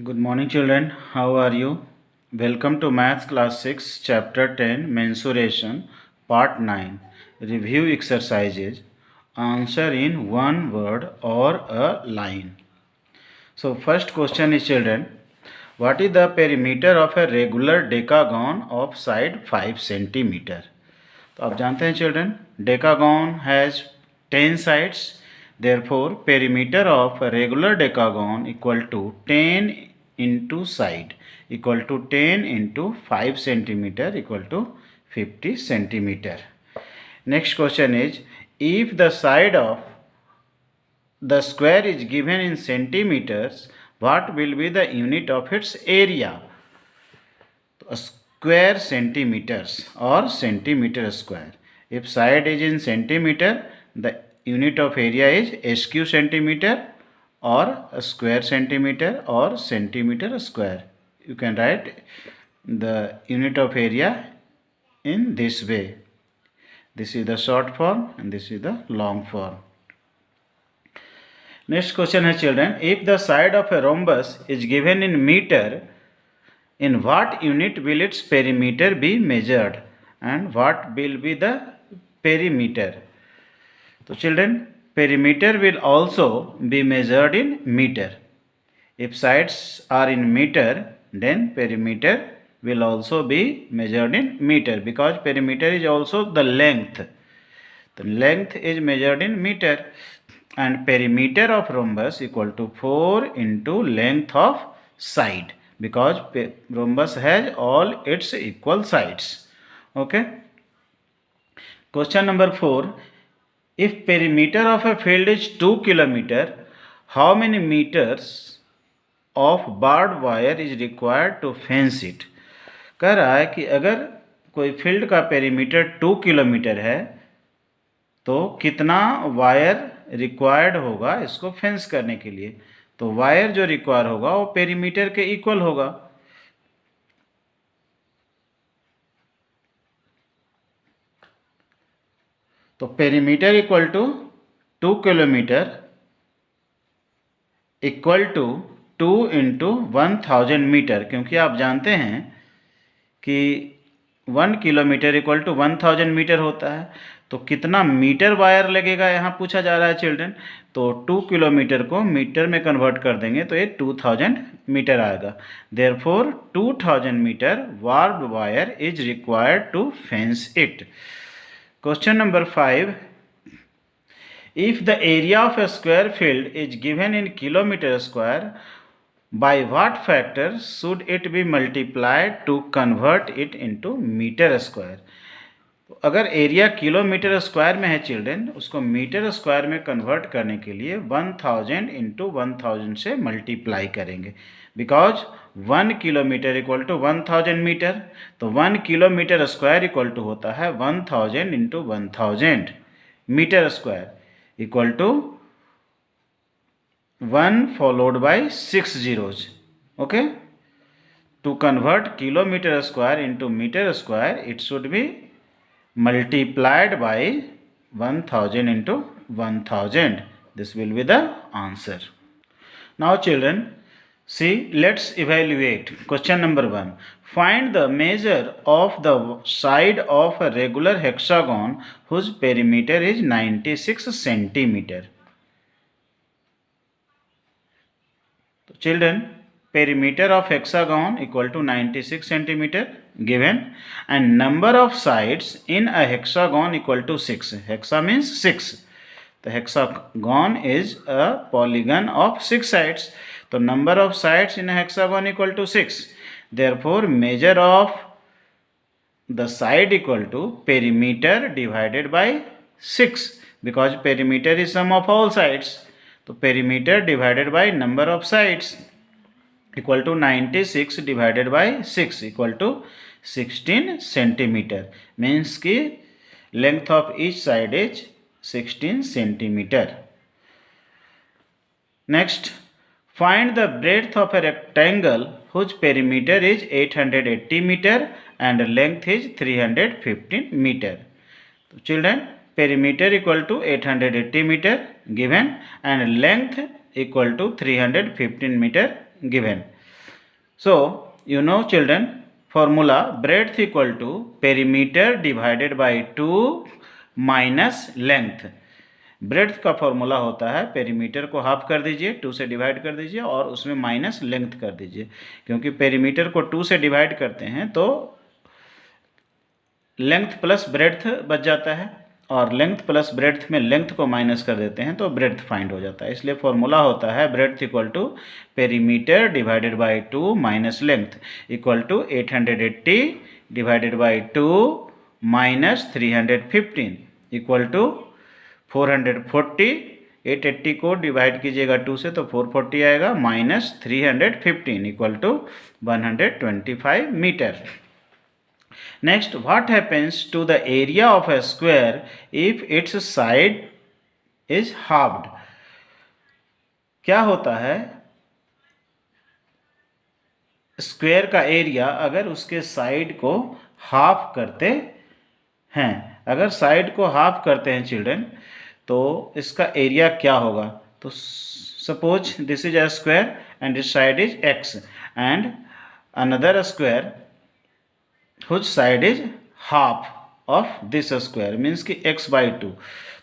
Good morning, children. How are you? Welcome to Maths Class 6, Chapter 10, Mensuration, Part 9. Review exercises. Answer in one word or a line. So, first question is, children, what is the perimeter of a regular decagon of side 5 centimeter? तो आप जानते हैं children, decagon has 10 sides, therefore perimeter of regular decagon equal to 10 into side equal to 10 into 5 centimetre equal to 50 centimetre. Next question is, if the side of the square is given in centimeters, what will be the unit of its area? Square centimeters or centimeter square. If side is in centimeter, the unit of area is SQ centimeter or a square centimeter or centimeter square. You can write the unit of area in this way. This is the short form and this is the long form. Next question है children, if the side of a rhombus is given in meter, in what unit will its perimeter be measured and what will be the perimeter? So children, perimeter will also be measured in meter. If sides are in meter, then perimeter will also be measured in meter, because perimeter is also the length. The length is measured in meter, and perimeter of rhombus equal to 4 into length of side, because rhombus has all its equal sides. Okay. Question number 4. If perimeter of a field is 2 kilometer, how many meters of barbed wire is required to fence it? कह रहा है कि अगर कोई field का perimeter 2 kilometre है तो कितना वायर रिक्वायर्ड होगा इसको फेंस करने के लिए. तो वायर जो रिक्वायर होगा वो पेरीमीटर के इक्वल होगा. तो perimeter equal to 2 kilometre equal to 2 into 1000 metre, क्योंकि आप जानते हैं कि 1 किलोमीटर इक्वल टू 1000 मीटर होता है. तो कितना मीटर वायर लगेगा यहाँ पूछा जा रहा है चिल्ड्रन. तो 2 किलोमीटर को मीटर में कन्वर्ट कर देंगे तो ये 2000 मीटर आएगा. Therefore 2000 metre barbed wire is required to fence it. Question number 5. If the area of a square field is given in kilometer square, by what factor should it be multiplied to convert it into meter square? तो अगर area kilometre square में है children, उसको metre square में convert करने के लिए 1000 into 1000 से मल्टीप्लाई करेंगे, because 1 kilometre equal to 1000 metre. तो 1 किलोमीटर स्क्वायर इक्वल टू होता है 1000 into 1000 metre square equal to 1 followed by 6 zeros. Okay. To convert kilometer square into meter square, it should be multiplied by 1000 into 1000. This will be the answer. Now children, see, let's evaluate. Question number 1. Find the measure of the side of a regular hexagon whose perimeter is 96 centimeter. So children, perimeter of hexagon equal to 96 centimeter given, and number of sides in a hexagon equal to 6. Hexa means 6. The hexagon is a polygon of 6 sides. So number of sides in a hexagon equal to 6. Therefore measure of the side equal to perimeter divided by 6, because perimeter is sum of all sides. So perimeter divided by number of sides equal to 96 divided by 6 equal to 16 centimeter. Means कि length of each side is 16 centimeter. Next, find the breadth of a rectangle whose perimeter is 880 meter and length is 315 meter. So children, perimeter equal to 880 meter given and length equal to 315 meter given. So you know children, formula breadth equal to perimeter divided by 2 minus length. Breadth का formula होता है perimeter को half कर दीजिए, 2 से divide कर दीजिए और उसमें माइनस लेंथ कर दीजिए। क्योंकि पेरीमीटर को 2 से डिवाइड करते हैं तो लेंथ प्लस ब्रेड्थ बच जाता है, और लेंथ प्लस ब्रेड्थ में लेंथ को माइनस कर देते हैं तो ब्रेड्थ फाइंड हो जाता है। इसलिए फॉर्मूला होता है breadth equal to perimeter divided by 2 minus length equal to 880 divided by 2 minus 315 equal to 440। 880 को डिवाइड कीजिएगा 2 से तो 440 आएगा, minus 315 equal to 125 metre. Next, what happens to the area of a square if its side is halved? क्या होता है square का area अगर उसके साइड को हाफ करते हैं? अगर साइड को हाफ करते हैं चिल्ड्रन तो इसका एरिया क्या होगा? तो suppose this is a square and this side is x and another square whose side is half of this square means कि x बाई 2।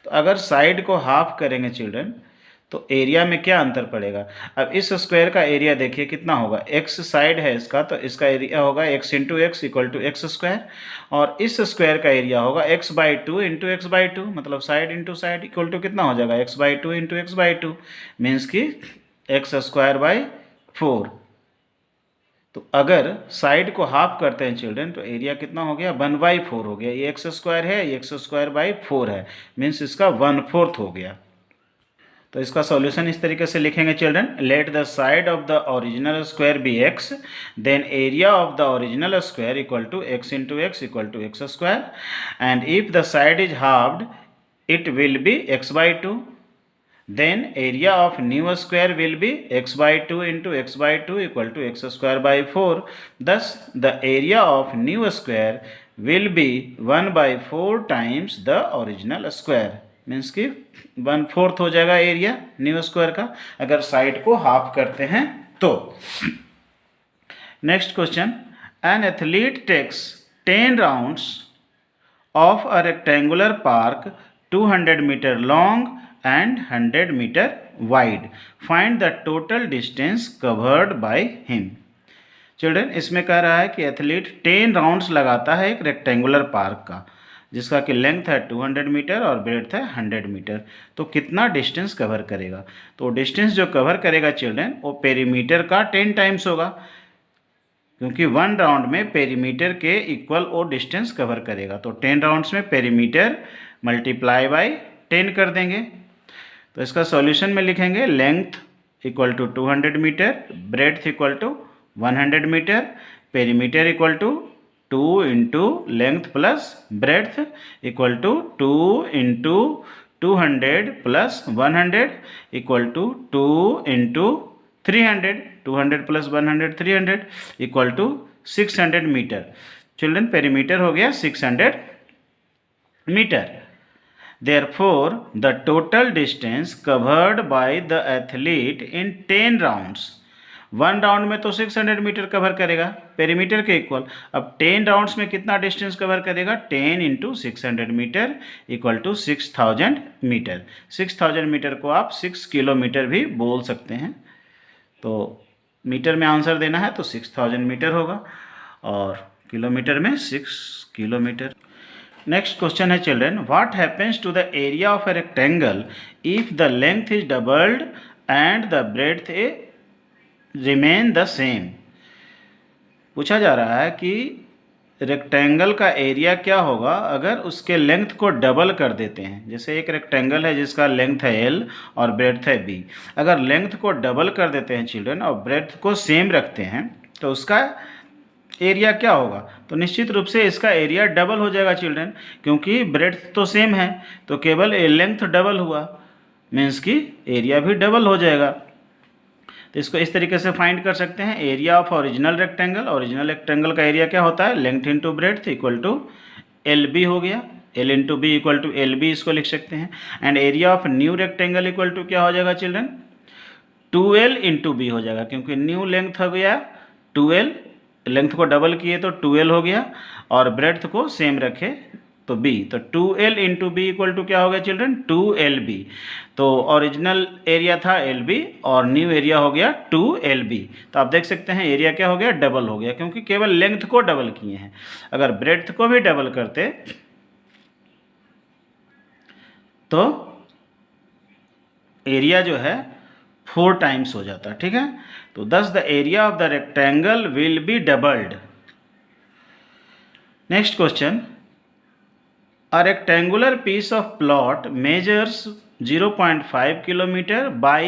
तो अगर साइड को हाफ करेंगे चिल्ड्रन तो एरिया में क्या अंतर पड़ेगा? अब इस स्क्वायर का एरिया देखिए कितना होगा, x साइड है इसका तो इसका एरिया होगा x into x equal to x square, और इस स्क्वायर का एरिया होगा x by 2 into x by 2, मतलब side into side equal to कितना हो जाएगा x by 2 into x by 2 means कि एक्स स्क्वायर बाई 4। तो अगर साइड को हाफ करते हैं चिल्ड्रन तो एरिया कितना हो गया 1/4 हो गया। ये एक्स स्क्वायर है, ये एक्स स्क्वायर बाई 4 है, मीन्स इसका 1/4 हो गया। तो इसका सॉल्यूशन इस तरीके से लिखेंगे children, let the side of the original square be x, then area of the original square equal to x into x equal to x square, and if the side is halved it will be x by 2, then area of new square will be x by 2 into x by 2 equal to x square by 4. Thus the area of new square will be 1 by 4 times the original square. Means कि 1/4 हो जाएगा area new square का अगर side को half करते हैं तो। Next question, an athlete takes 10 rounds of a rectangular park 200 metre long and 100 meter wide. Find the total distance covered by him. Children इसमें कह रहा है कि एथलीट 10 राउंड्स लगाता है एक रेक्टेंगुलर पार्क का जिसका कि लेंथ है 200 मीटर और ब्रेड्थ है 100 मीटर। तो कितना डिस्टेंस कवर करेगा? तो डिस्टेंस जो कवर करेगा चिल्ड्रन वो पेरीमीटर का 10 टाइम्स होगा, क्योंकि 1 राउंड में पेरीमीटर के इक्वल वो डिस्टेंस कवर करेगा। तो 10 राउंड्स में पेरीमीटर मल्टीप्लाई बाई 10 कर देंगे। तो इसका सॉल्यूशन में लिखेंगे length equal to 200 metre, breadth equal to 100 metre, perimeter equal to 2 into length plus breadth equal to 2 into 200 plus 100 equal to 2 into 300, 200 plus 100 300 equal to 600 metre. Children perimeter हो गया 600 metre. Therefore, the total distance covered by the athlete in 10 rounds, 1 round में तो 600 metre cover करेगा perimeter के equal. अब 10 rounds में कितना distance cover करेगा? 10 into 600 metre equal to 6000 metre. 6000 metre को आप 6 किलोमीटर भी बोल सकते हैं। तो मीटर में आंसर देना है तो 6000 मीटर होगा और किलोमीटर में 6 किलोमीटर। नेक्स्ट क्वेश्चन है children, what happens to the area of a rectangle if the length is doubled and the breadth remain the same. पूछा जा रहा है कि रेक्टेंगल का एरिया क्या होगा अगर उसके लेंथ को डबल कर देते हैं। जैसे एक रेक्टेंगल है जिसका लेंथ है L और ब्रेड्थ है B, अगर लेंथ को डबल कर देते हैं चिल्ड्रन और ब्रेड्थ को सेम रखते हैं तो उसका एरिया क्या होगा? तो निश्चित रूप से इसका एरिया डबल हो जाएगा चिल्ड्रन, क्योंकि ब्रेड्थ तो सेम है तो केवल लेंथ डबल हुआ मीन्स कि एरिया भी डबल हो जाएगा। तो इसको इस तरीके से फाइंड कर सकते हैं, area of original rectangle, original rectangle का एरिया क्या होता है? Length into breadth equal to LB हो गया, L इंटू बी इक्वल टू LB इसको लिख सकते हैं। And area of new rectangle equal to क्या हो जाएगा चिल्ड्रन? 2L इंटू बी हो जाएगा, क्योंकि न्यू लेंथ हो गया 12, लेंथ को डबल किए तो 12 हो गया, और ब्रेड्थ को सेम रखे तो b, तो 2l into B equal to क्या हो गया चिल्ड्रन, 2lb। तो ओरिजिनल एरिया था lb और न्यू एरिया हो गया 2lb। तो आप देख सकते हैं एरिया क्या हो गया, डबल हो गया, क्योंकि केवल लेंथ को डबल किए हैं। अगर ब्रेड्थ को भी डबल करते तो एरिया जो है 4 टाइम्स हो जाता, ठीक है। तो दस the area of the rectangle will be doubled. Next question, a rectangular piece of plot measures 0.5 kilometer by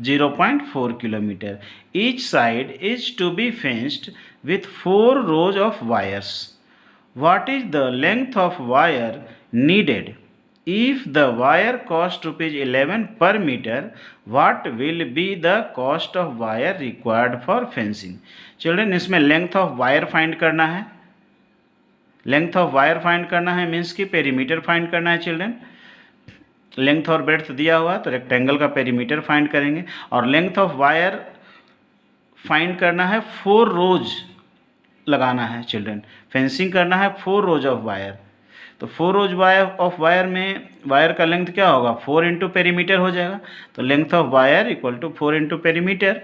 0.4 kilometer. Each side is to be fenced with 4 rows of wires. What is the length of wire needed? If the wire cost rupees 11 per meter, what will be the cost of wire required for fencing? Children, इसमें length of wire find करना है। Length of wire find करना है means कि perimeter find करना है children. Length और breadth दिया हुआ तो रेक्टेंगल का पेरीमीटर फाइंड करेंगे, और लेंथ ऑफ वायर फाइंड करना है 4 रोज लगाना है चिल्ड्रन। फेंसिंग करना है 4 रोज ऑफ वायर। तो 4 रोज ऑफ वायर में वायर का लेंथ क्या होगा, 4 इंटू पेरीमीटर हो जाएगा। तो length of wire equal to 4 into perimeter.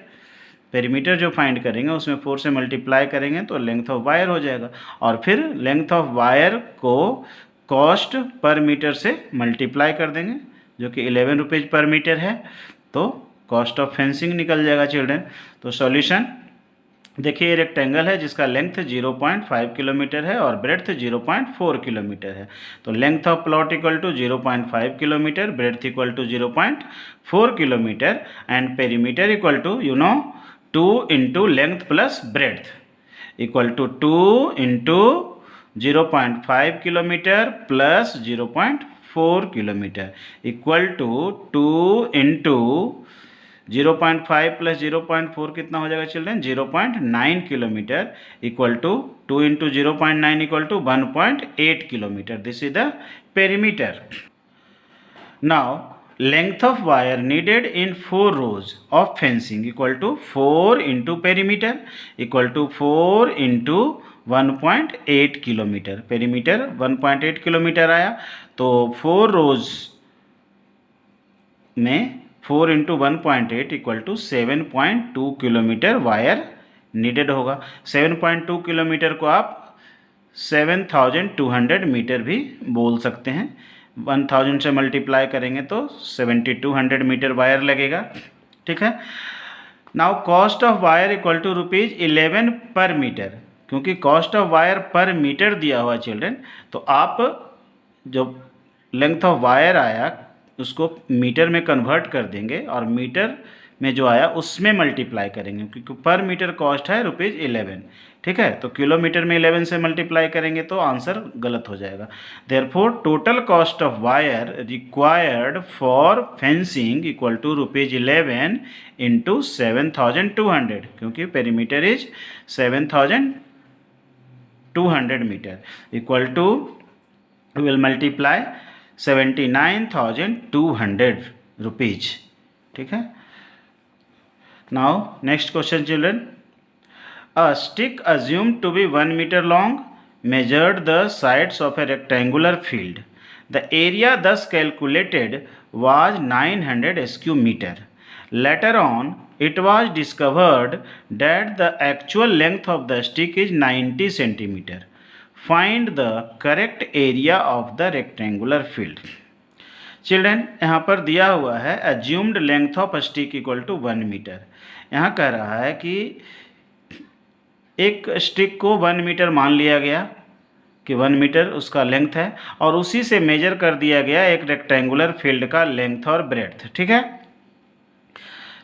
Perimeter जो फाइंड करेंगे उसमें 4 से मल्टीप्लाई करेंगे तो लेंथ ऑफ वायर हो जाएगा, और फिर लेंथ ऑफ वायर को कॉस्ट पर मीटर से मल्टीप्लाई कर देंगे, जो कि 11 रुपीज़ पर मीटर है। तो कॉस्ट ऑफ फेंसिंग निकल जाएगा चिल्ड्रन। तो सॉल्यूशन देखिए, ये रेक्टेंगल है जिसका लेंथ 0.5 किलोमीटर है और ब्रेड्थ 0.4 किलोमीटर है। तो length of plot equal to 0.5 kilometre, breadth equal to 0.4 kilometre, and perimeter equal to 2 into length plus breadth equal to 2 into 0.5 kilometre plus 0.4 kilometre equal to 2 into 0.5 plus 0.4 कितना हो जाएगा children, 0.9 kilometre equal to 2 into 0.9 equal to 1.8 kilometre. This is the perimeter. Now length of wire needed in 4 rows of fencing equal to 4 into perimeter equal to 4 into 1.8 kilometre. Perimeter 1.8 kilometre आया, तो 4 rows में 4 into 1.8 equal to 7.2 kilometre wire needed होगा। 7.2 kilometre को आप 7200 metre भी बोल सकते हैं। 1000 से मल्टीप्लाई करेंगे तो 7200 मीटर वायर लगेगा, ठीक है। Now cost of wire equal to ₹11 per metre. क्योंकि cost of wire per metre दिया हुआ चिल्ड्रन, तो आप जो लेंथ ऑफ वायर आया उसको मीटर में कन्वर्ट कर देंगे और मीटर में जो आया उसमें मल्टीप्लाई करेंगे, क्योंकि पर मीटर कॉस्ट है ₹11, ठीक है। तो किलोमीटर में 11 से मल्टीप्लाई करेंगे तो आंसर गलत हो जाएगा। Therefore total cost of wire required for fencing equal to ₹11 into 7200, क्योंकि perimeter is 7200 metre equal to will multiply 79,200 rupees, ठीक है। Now next question children, a stick assumed to be 1 meter long measured the sides of a rectangular field. The area thus calculated was 900 sq meter. Later on it was discovered that the actual length of the stick is 90 centimeter. Find the correct area of the rectangular field. Children यहाँ पर दिया हुआ है assumed length of stick equal to 1 metre. यहाँ कह रहा है कि एक स्टिक को 1 मीटर मान लिया गया कि 1 मीटर उसका लेंथ है, और उसी से मेजर कर दिया गया एक रेक्टेंगुलर फील्ड का लेंथ और ब्रेड्थ, ठीक है।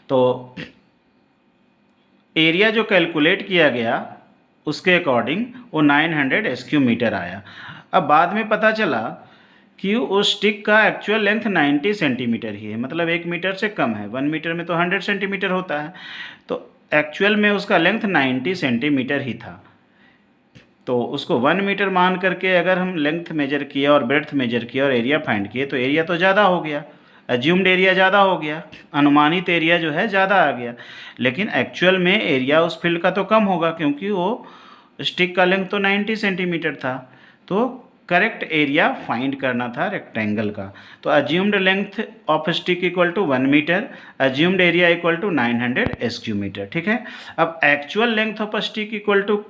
तो एरिया जो कैलकुलेट किया गया उसके अकॉर्डिंग वो 900 स्क्यू मीटर आया। अब बाद में पता चला कि उस स्टिक का एक्चुअल लेंथ 90 सेंटीमीटर ही है, मतलब 1 मीटर से कम है। 1 मीटर में तो 100 सेंटीमीटर होता है, तो एक्चुअल में उसका लेंथ 90 सेंटीमीटर ही था। तो उसको 1 मीटर मान करके अगर हम लेंथ मेजर किए और ब्रेड्थ मेजर किए और एरिया फाइंड किए तो एरिया तो ज़्यादा हो गया एज्यूम्ड एरिया ज़्यादा हो गया, अनुमानित एरिया जो है ज़्यादा आ गया, लेकिन एक्चुअल में एरिया उस फील्ड का तो कम होगा क्योंकि वो स्टिक का लेंथ तो 90 सेंटीमीटर था। तो करेक्ट एरिया फाइंड करना था रेक्टेंगल का। तो assumed length of stick equal to 1 metre, assumed area equal to 900 SQ metre. ठीक है, अब actual length of stick equal to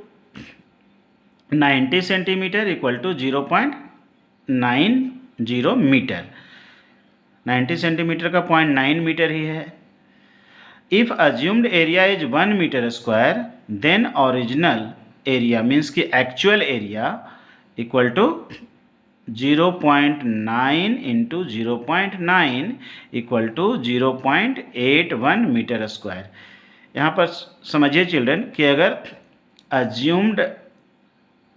90 centimetre equal to 0.90 metre. 90 centimetre का 0.9 मीटर ही है। If assumed area is 1 metre square then original area means की actual area equal to 0.9 into 0.9 equal to 0.81 metre square. यहाँ पर समझिए children कि अगर assumed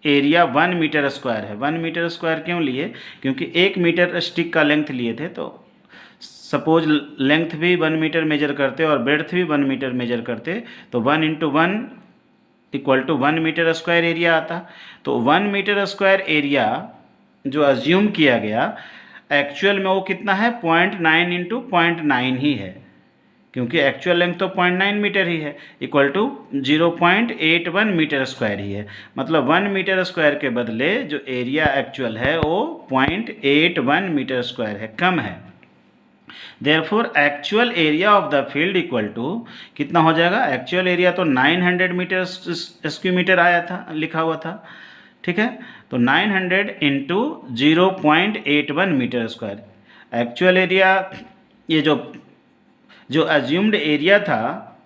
area 1 metre square है, 1 मीटर स्क्वायर क्यों लिए, क्योंकि 1 मीटर स्टिक का लेंथ लिए थे, तो सपोज लेंथ भी 1 मीटर मेजर करते और ब्रेड्थ भी 1 मीटर मेजर करते तो 1 into 1 equal to 1 metre square area आता। तो 1 मीटर स्क्वायर एरिया जो अज्यूम किया गया एक्चुअल में वो कितना है, 0.9 इंटू 0.9 ही है, क्योंकि एक्चुअल लेंथ तो 0.9 मीटर ही है, इक्वल टू 0.81 मीटर स्क्वायर ही है। मतलब 1 मीटर स्क्वायर के बदले जो एरिया एक्चुअल है वो 0.81 मीटर स्क्वायर है, कम है। Therefore actual area of the field equal to कितना हो जाएगा, एक्चुअल एरिया तो 900 मीटर स्क्वायर मीटर आया था, लिखा हुआ था। ठीक है, तो 900 into 0.81 metre square. Actual area ये जो अज्यूम्ड एरिया था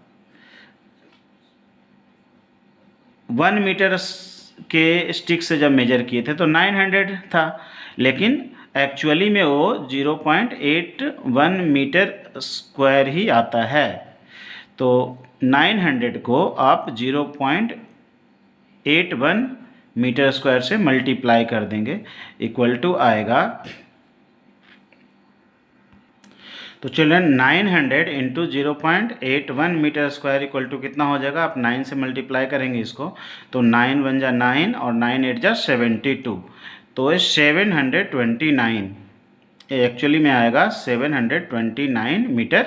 1 मीटर के स्टिक से जब मेजर किए थे तो 900 था, लेकिन एक्चुअली में वो 0.81 मीटर स्क्वायर ही आता है। तो 900 को आप 0.81 मीटर स्क्वायर से मल्टीप्लाई कर देंगे, इक्वल टू आएगा, तो children 900 into 0.81 metre square equal to कितना हो जाएगा, आप 9 से मल्टीप्लाई करेंगे इसको, तो 9 वन जा 9 और 9 8 जा 72, तो ये 729 एक्चुअली में आएगा 729 मीटर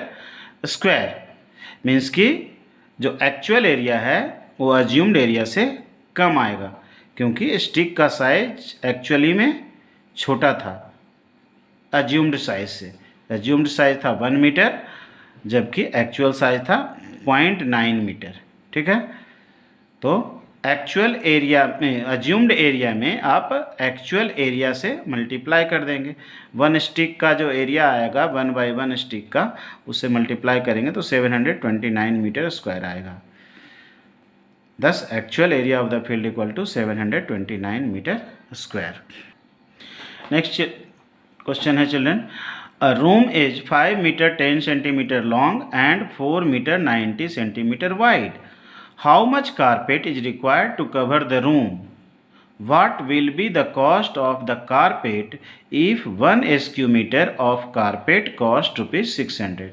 स्क्वायर। मीन्स कि जो एक्चुअल एरिया है वो अज्यूम्ड एरिया से कम आएगा, क्योंकि स्टिक का साइज एक्चुअली में छोटा था अज्यूम्ड साइज से। अज्यूम्ड साइज था 1 मीटर जबकि एक्चुअल साइज था 0.9 मीटर। ठीक है, तो एक्चुअल एरिया में, अज्यूम्ड एरिया में आप एक्चुअल एरिया से मल्टीप्लाई कर देंगे। 1 स्टिक का जो एरिया आएगा 1/1 स्टिक का, उससे मल्टीप्लाई करेंगे तो 729 मीटर स्क्वायर आएगा। Thus actual area of the field equal to 729 meter square. Next question है children, a room is 5 meter 10 centimeter long and 4 meter 90 centimeter wide. How much carpet is required to cover the room? What will be the cost of the carpet if 1 SQ meter of carpet cost ₹600?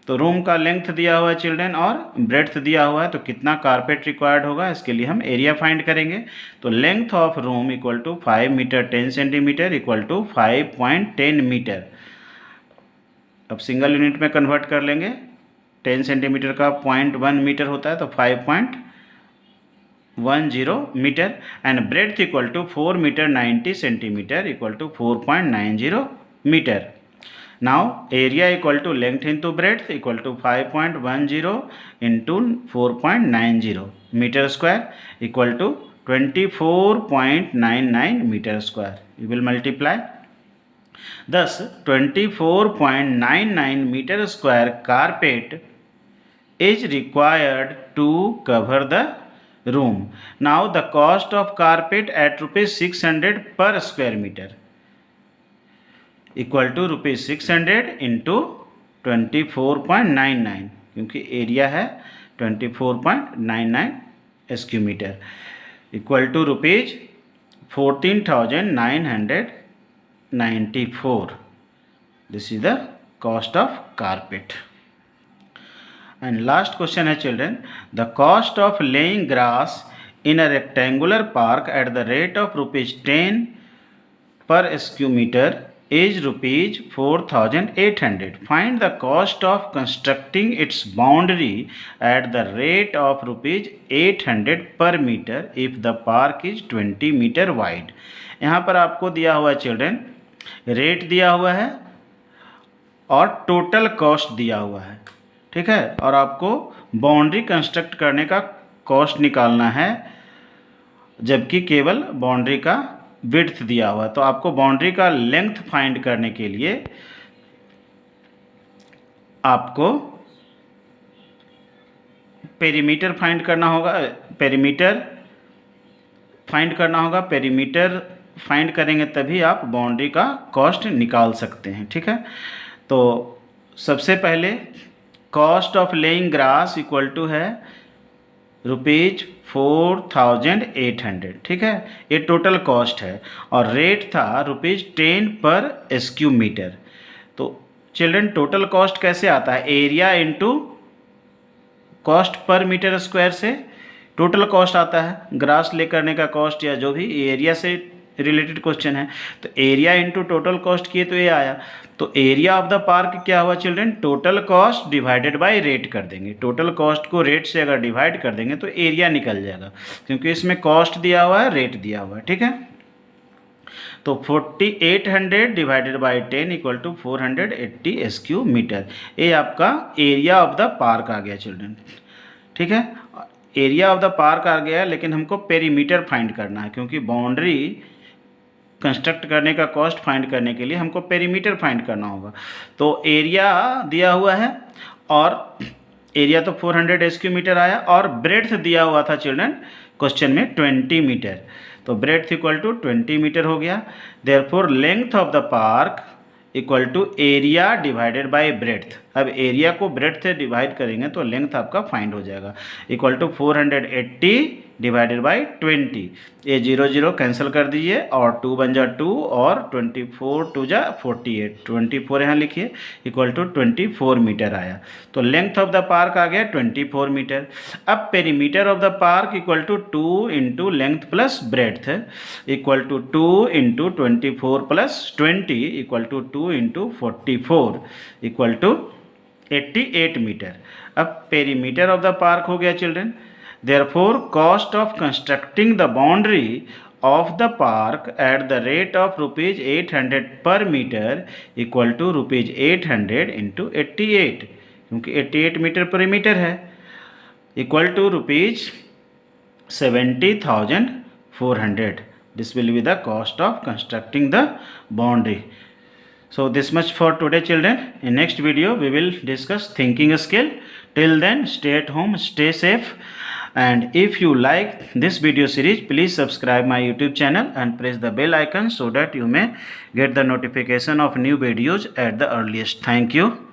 तो room का length दिया हुआ है children और breadth दिया हुआ है, तो कितना कारपेट रिक्वायर्ड होगा, इसके लिए हम एरिया फाइंड करेंगे। तो length of room equal to 5 metre 10 centimetre equal to 5.10 metre. अब सिंगल यूनिट में कन्वर्ट कर लेंगे, 10 सेंटीमीटर का 0.1 मीटर होता है, तो 5.10 metre and breadth equal to 4 metre 90 centimetre equal to 4.90 metre. Now area equal to length into breadth equal to 5.10 into 4.90 meter square equal to 24.99 meter square. You will multiply. Thus 24.99 meter square carpet is required to cover the room. Now the cost of carpet at ₹600 per square meter equal to ₹600 into 24.99, क्योंकि area है 24.99 SQ metre, equal to ₹14,994. This is the cost of carpet. And last question है children, the cost of laying grass in a rectangular park at the rate of ₹10 per SQ meter is rupees 4,800. Find the cost of constructing its boundary at the rate of rupees 800 per meter if the park is 20 meter wide. यहाँ पर आपको दिया हुआ है children, rate दिया हुआ है और टोटल कॉस्ट दिया हुआ है, ठीक है, और आपको बाउंड्री कंस्ट्रक्ट करने का कॉस्ट निकालना है, जबकि केवल बाउंड्री का विड्थ दिया हुआ है। तो आपको बाउंड्री का लेंथ फाइंड करने के लिए आपको पेरीमीटर फाइंड करना होगा, पेरीमीटर फाइंड करेंगे तभी आप बाउंड्री का कॉस्ट निकाल सकते हैं, ठीक है। तो सबसे पहले cost of laying grass equal to है रुपीज 4,800, ठीक है, ये टोटल कॉस्ट है और रेट था रुपीज 10 पर स्क्यू मीटर। तो चिल्ड्रन टोटल कॉस्ट कैसे आता है, area into cost per metre square से टोटल कॉस्ट आता है, ग्रास ले करने का कॉस्ट या जो भी एरिया से रिलेटेड क्वेश्चन है। तो एरिया इंटू टोटल कॉस्ट किए तो ये आया। तो एरिया ऑफ द पार्क क्या हुआ children, total cost divided by rate कर देंगे। टोटल कॉस्ट को रेट से अगर डिवाइड कर देंगे तो एरिया निकल जाएगा, क्योंकि इसमें कॉस्ट दिया हुआ है, रेट दिया हुआ है, ठीक है। तो 4800 divided by 10 equal to 480 sq metre, ये आपका एरिया ऑफ द पार्क आ गया चिल्ड्रन, ठीक है। एरिया ऑफ द पार्क आ गया, लेकिन हमको पेरीमीटर फाइंड करना है, क्योंकि बाउंड्री कंस्ट्रक्ट करने का कॉस्ट फाइंड करने के लिए हमको पेरीमीटर फाइंड करना होगा। तो एरिया दिया हुआ है और एरिया तो 400 स्क्वायर मीटर आया, और ब्रेड्थ दिया हुआ था चिल्ड्रन क्वेश्चन में 20 मीटर। तो ब्रेड्थ इक्वल टू 20 मीटर हो गया। Therefore length of the park equal to area divided by breadth. अब एरिया को ब्रेड्थ से डिवाइड करेंगे तो लेंथ आपका फाइंड हो जाएगा, इक्वल टू 480 डिवाइडेड बाई 20। ये 0 0 कैंसिल कर दीजिए और 2 बन जा 2 और 24 2 जा 48, 24 यहाँ लिखिए, इक्वल टू 24 मीटर आया। तो लेंथ ऑफ द पार्क आ गया 24 मीटर। अब perimeter of the park equal to 2 into length plus breadth equal to 2 into 24 plus 20 equal to 2 into 44 equal to 88 metre. अब पेरीमीटर ऑफ द पार्क हो गया children. Therefore, cost of constructing the boundary of the park at the rate of rupees 800 per meter equal to rupees 800 into 88, क्योंकि 88 metre per metre है, equal to rupees 70,400. This will be the cost of constructing the boundary. So this much for today children. In next video we will discuss thinking skill. Till then stay at home, stay safe. And if you like this video series, please subscribe my YouTube channel and press the bell icon so that you may get the notification of new videos at the earliest. Thank you.